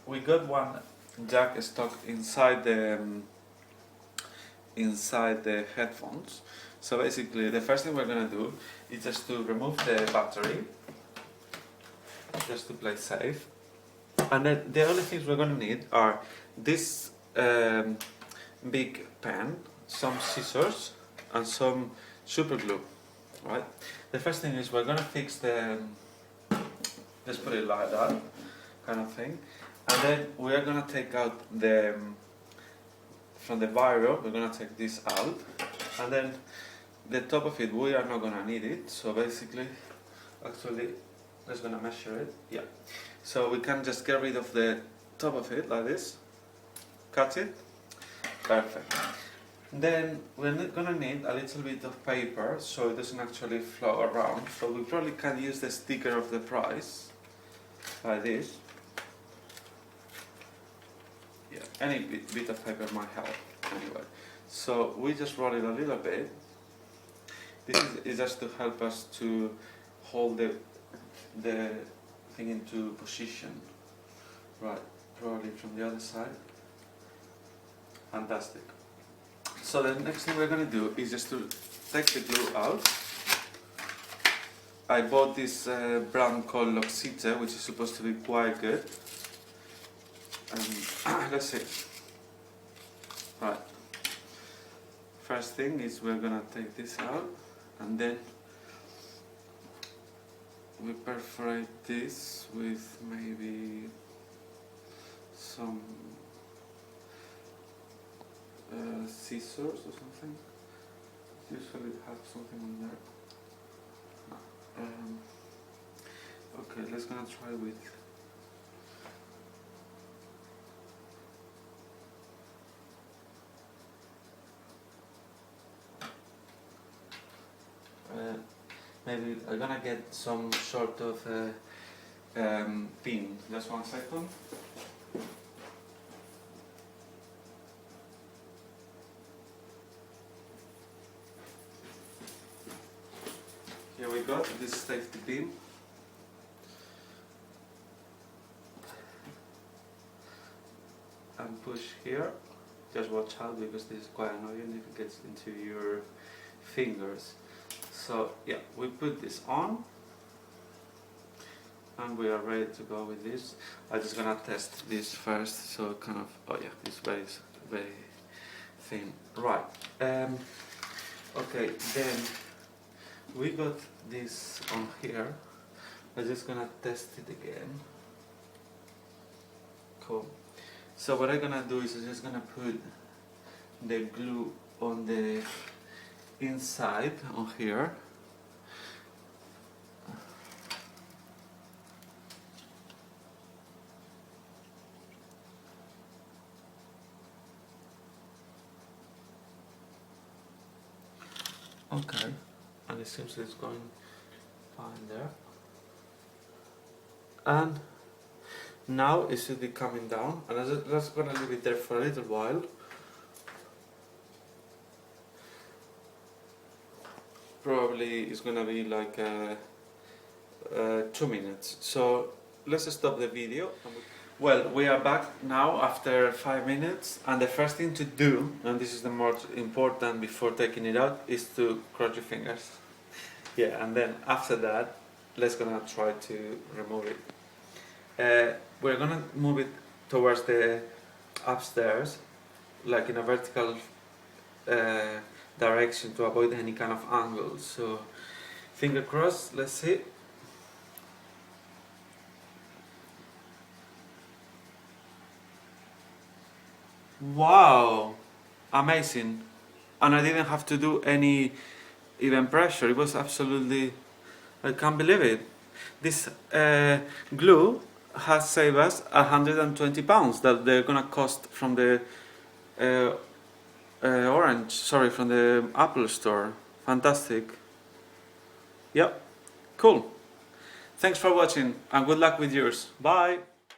we got one jack stuck inside the headphones. So basically the first thing we're gonna do is just to remove the battery, just to play safe. And then the only things we're gonna need are this big pen, some scissors, and some super glue. Right? The first thing is we're gonna fix the, let's put it like that, kind of thing. And then we are gonna take out the, from the biro, we're gonna take this out. And then the top of it, we are not gonna need it. So basically, actually, let's gonna measure it. Yeah. So we can just get rid of the top of it like this. Cut it. Perfect. Then we're gonna need a little bit of paper so it doesn't actually flow around. So we probably can use the sticker of the price, like this. Yeah, any bit of paper might help anyway. So we just roll it a little bit. This is just to help us to hold the thing into position. Right, probably from the other side. Fantastic. So the next thing we're going to do is just to take the glue out. I bought this brand called Loctite, which is supposed to be quite good. Let's see. Right. First thing is we're going to take this out, and then we perforate this with maybe some scissors or something. Usually have something on there. Okay, let's gonna try with maybe I'm gonna get some sort of pin. Just 1 second. Here we got this safety pin. And push here. Just watch out because this is quite annoying if it gets into your fingers. So yeah, we put this on and we are ready to go with this. I'm just gonna test this first, so kind of, oh yeah, it's very thin. Right. Okay, then we got this on here. I'm just gonna test it again. Cool. So what I'm gonna do is I'm just gonna put the glue on the inside on here. Okay, and it seems it's going fine there. And now it should be coming down, and I'm just gonna leave it there for a little while. Probably it's gonna be like 2 minutes. So let's stop the video. Well, we are back now after 5 minutes, and the first thing to do, and this is the most important before taking it out, is to cross your fingers. Yeah, and then after that, let's gonna try to remove it. We're gonna move it towards the upstairs, like in a vertical direction to avoid any kind of angle. So, finger crossed. Let's see. Wow, amazing! And I didn't have to do any even pressure. It was absolutely, I can't believe it. This glue has saved us £120 that they're gonna cost from the from the Apple store. Fantastic. Yep, cool. Thanks for watching and good luck with yours. Bye.